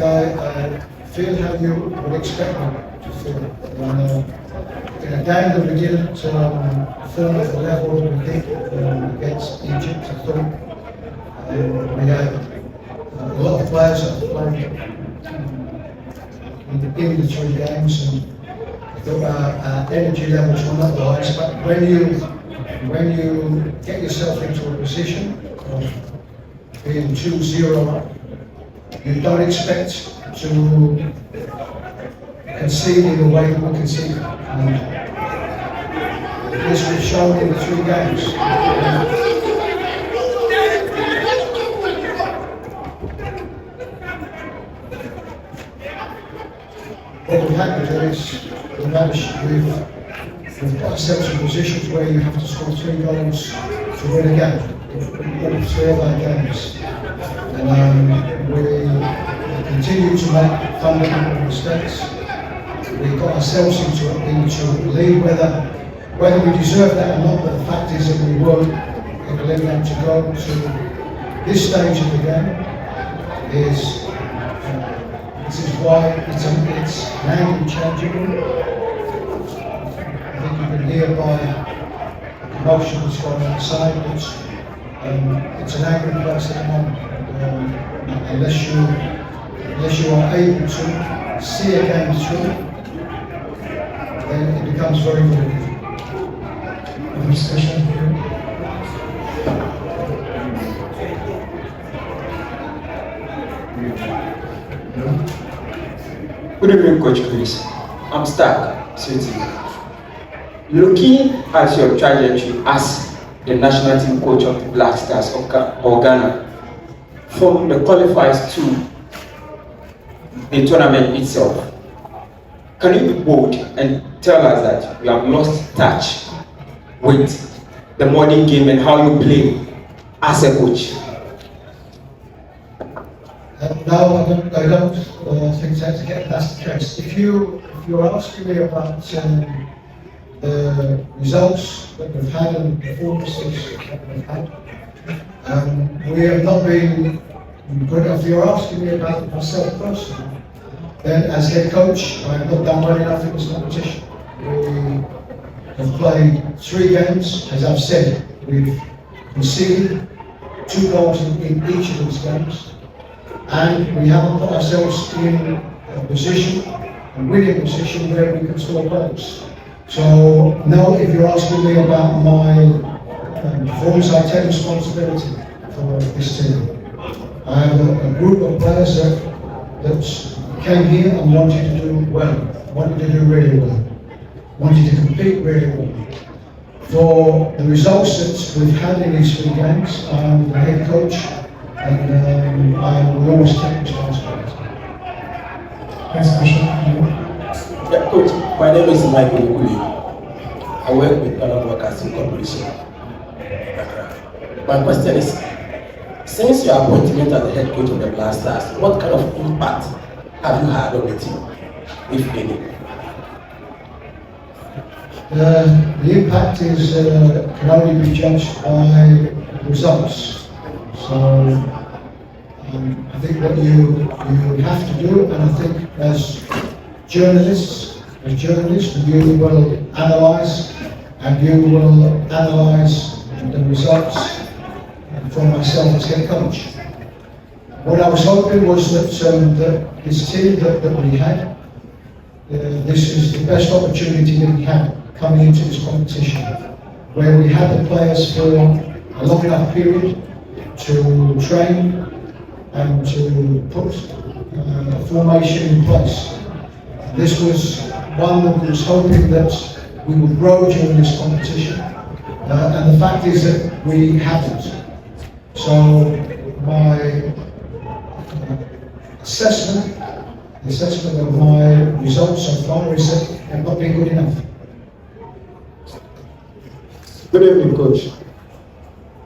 I feel how you would expect me to feel. In a game that we didn't film at the level we did against Egypt, I thought we had a lot of players that have played in the 3 games, and I thought our energy levels were not the highest. But when you get yourself into a position of being 2-0 up, you don't expect to concede in the way that we conceded. This was shown in the 3 games. What we've had to do is we've got ourselves in positions where you have to score 3 goals to win a game. All 3 of our games. And we continue to make fundamental mistakes. We got ourselves into a lead, whether we deserve that or not, but the fact is that we weren't able to go to this stage of the game. This is why it's an angry changing room. I think you can hear by the commotion that's going on outside, it's an angry place at the moment. Unless you are able to see a game through, then it becomes very, very difficult. Discussion here. Good evening, Coach Chris. I'm Stark, City. Looking at your trajectory as the national team coach of the Black Stars of Ghana, from the qualifiers to the tournament itself, can you be bold and tell us that you have lost touch with the modern game and how you play as a coach? No, I don't think that's the case. If you're asking me about the results that we've had and the performances that we've had, we have not been good. If you're asking me about myself personally, then as head coach, I have not done well enough in this competition. We have played 3 games, as I've said. We've conceded 2 goals in each of these games, and we haven't put ourselves in a position, a winning position, where we can score goals. So, no, if you're asking me about my performance, I take responsibility for this team. I have a group of players that came here and wanted to do well, wanted to do really well, wanted to compete really well. For the results that we've had in these 3 games, I'm the head coach, and I will always take responsibility. Next question. Yeah, Coach, my name is Michael Ukuli. I work with Ghana Broadcasting Corporation. My question is, since your appointment as the head coach of the Black Stars, what kind of impact have you had on the team, if any? The impact can only be judged by results. So I think what you have to do, and I think as journalists, you will analyse, and you will analyse the results from myself as head coach. What I was hoping was that this team that we had, this is the best opportunity that we had coming into this competition, where we had the players for a long enough period to train and to put a formation in place. This was one that we was hoping that we would grow during this competition, and the fact is that we haven't. So my assessment of my results so far is that they've not been good enough. Good evening, Coach.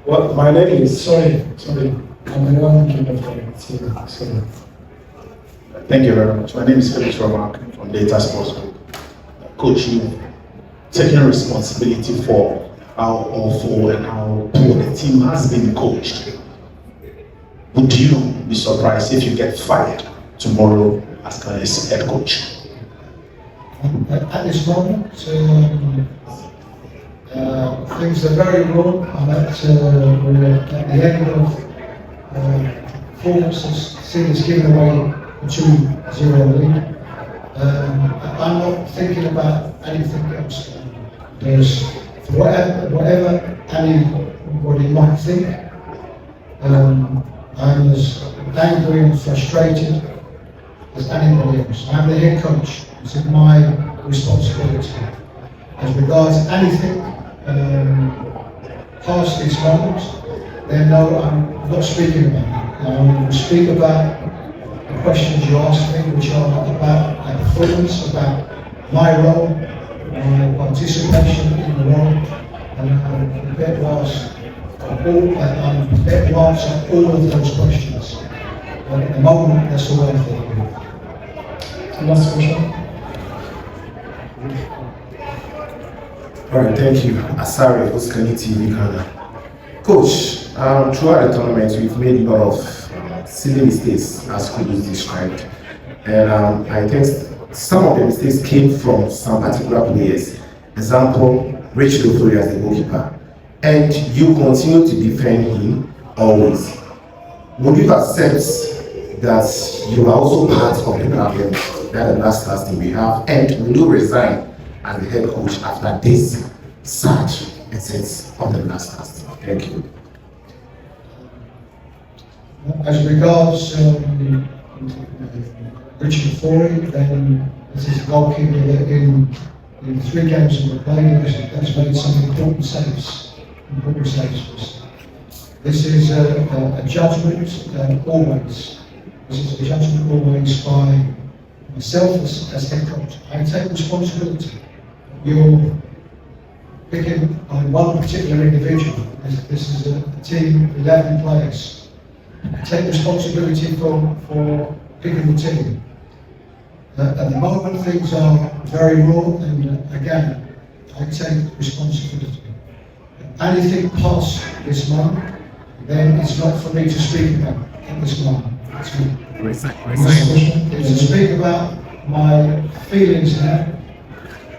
Well, my name is sorry. I'm the one sorry. Thank you very much. My name is Felix Romark from Data Sports Group. Coach, you've taken responsibility for how awful and how poor the team has been coached. Would you be surprised if you get fired tomorrow as Ghana's head coach? At this moment, things are very raw. We're at the end of performances. City's given away a 2-0 lead. I'm not thinking about anything else. There's whatever anybody might think. I'm as angry and frustrated as anybody else. I'm the head coach. It's my responsibility. As regards anything past this moment, then no, I'm not speaking about it. I will speak about the questions you asked me, which are about my performance, about my role, my participation in the role, and I'm prepared to answer all of those questions. But at the moment, that's all I'm thinking. Last question. All right, thank you. Asari, Oskani TV Ghana. Coach, throughout the tournament, we've made a lot of silly mistakes, as Kudus described. And I think some of the mistakes came from some particular players. Example, Richard Ofori as the goalkeeper. And you continue to defend him always. Would you accept that you are also part of the problem that the last team we have? And will you resign as the head coach after this sad incident of the last team? Thank you. As regards Richard Ofori, then this is a goalkeeper that in 3 games that we're playing has made some important saves for us. This is a judgment always. This is a judgment always by myself as head coach. I take responsibility. You're picking on one particular individual. This is a team of 11 players. I take responsibility for picking the team. At the moment, things are very raw, and again, I take responsibility. Anything past this moment, then it's not for me to speak about at this moment. It's to speak about my feelings now,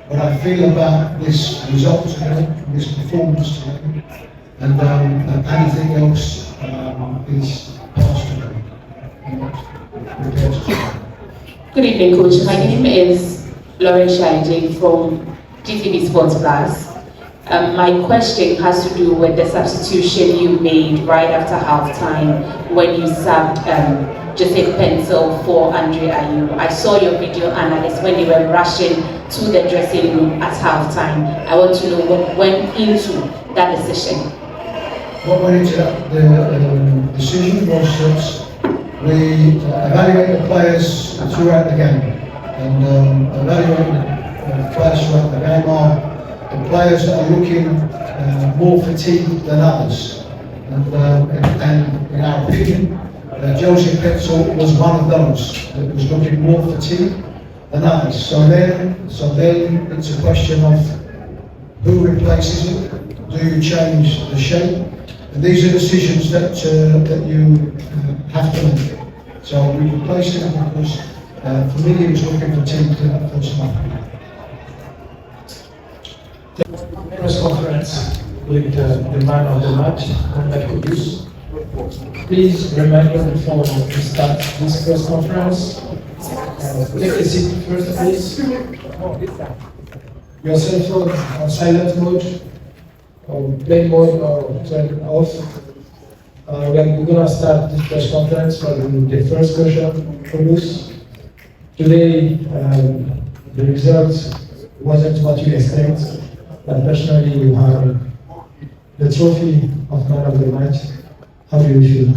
what I feel about this result today, this performance today, and anything else is past today. Good evening, Coach. My name is Lauren Shaiji from GTV Sports Plus. My question has to do with the substitution you made right after halftime when you subbed Joseph Pencil for Andre Ayew. I saw your video analyst when they were rushing to the dressing room at halftime. I want to know what went into that decision. What went into the decision was that we evaluate the players throughout the game, and evaluating the players throughout the game are the players that are looking more fatigued than others. And in our opinion, Joseph Pencil was one of those that was looking more fatigued than others. So then it's a question of who replaces it, do you change the shape? And these are decisions that you have to make. So we replaced him because for me he was looking fatigued in that first half. Press conference with the man of the match, Hughton and Kudus. Please remember before we start this press conference, take a seat first, please. Your cell phone on silent mode, or plane mode, or turn off. We're going to start this press conference for the first question, Kudus. Today, the result wasn't what you expect. But personally, you have the trophy of man of the match. How do you feel?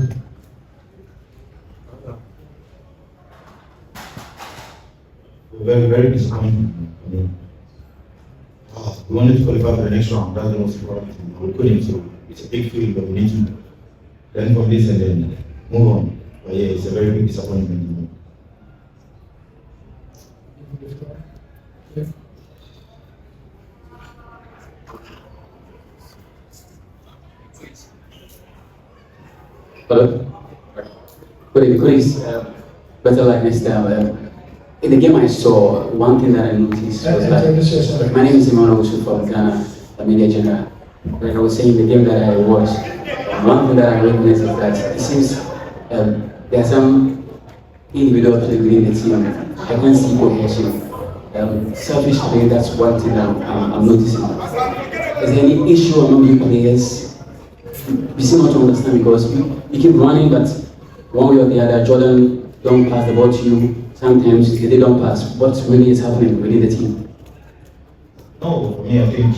Very, very disappointing. We wanted to qualify for the next round. That's the most important thing. We couldn't, so it's a big field, but we need to learn from this and then move on. But yeah, it's a very big disappointment. Yeah. Hello. Please, better luck next time. In the game I saw, one thing that I noticed was that my name is Emmanuel Usu from Ghana, the media general. Like I was saying, the game that I watched, one thing that I recognized is that it seems there are some individuals within the team. I can see cohesion. Selfish play, that's one thing that I'm noticing. Is there any issue among you players? We seem not to understand because we keep running, but one way or the other, Jordan don't pass the ball to you. Sometimes they don't pass. What really is happening within the team? No, for me, I think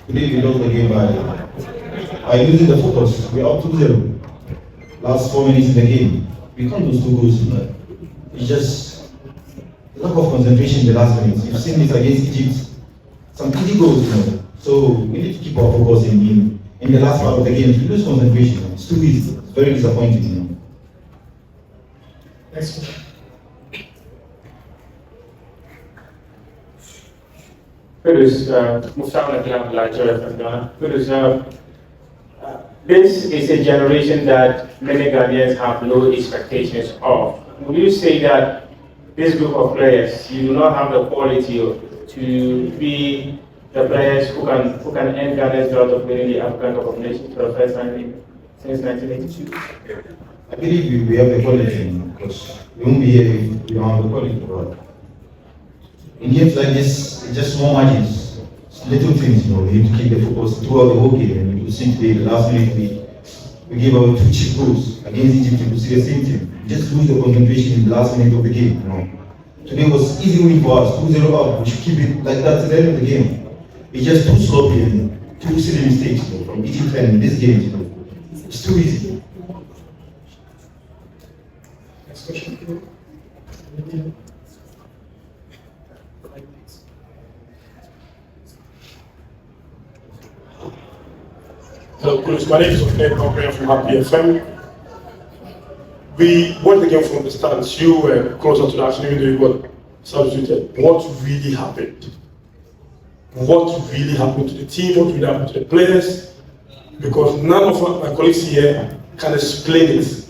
today we lost the game by losing the focus. We're up 2-0. Last 4 minutes in the game. We can't lose 2 goals. It's just lack of concentration in the last minutes. You've seen this against Egypt. Some easy goals, So we need to keep our focus in the last part of the game. If you lose concentration, it's too easy. It's very disappointing. Next one. Kudus, this is a generation that many Ghanaians have low expectations of. Would you say that this group of players, you do not have the quality to be the players who can end Ghana's drought of winning the African Cup of Nations for the first time since 1982? I believe we have the quality because we won't be here if we don't have the quality. In games like this, it's just small margins, it's little things, you need to keep the focus throughout the whole game. And you see today, the last minute, we gave out 2 cheap goals against Egypt. You see the same thing. We just lose the concentration in the last minute of the game. Today was easy win for us, 2-0 up. We should keep it like that to the end of the game. It's just too sloppy and too silly mistakes from Egypt and in this game. It's too easy. Next question. Hello, Kudus. My name is Hughton and Kudus from Happy FM. We watched the game from the start. You were closer to the action, even though you got substituted. What really happened? What really happened to the team? What really happened to the players? Because none of my colleagues here can explain it.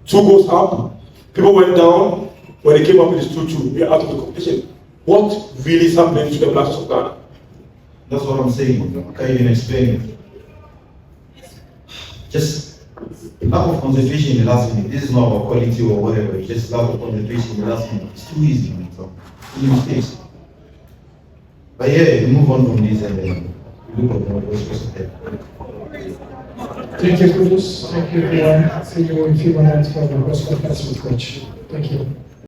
2 goals up, people went down. When they came up with this 2-2, we are out of the competition. What really is happening to the Black Stars of Ghana? That's what I'm saying. I can't even explain it. Just lack of concentration in the last minute. This is not about quality or whatever. It's just lack of concentration in the last minute. It's too easy. So, mistakes. But yeah, we move on from this and then we look at what's supposed to happen. Thank you, Kudus. Thank you, everyone. See you in a few minutes for the press conference with Coach. Thank you.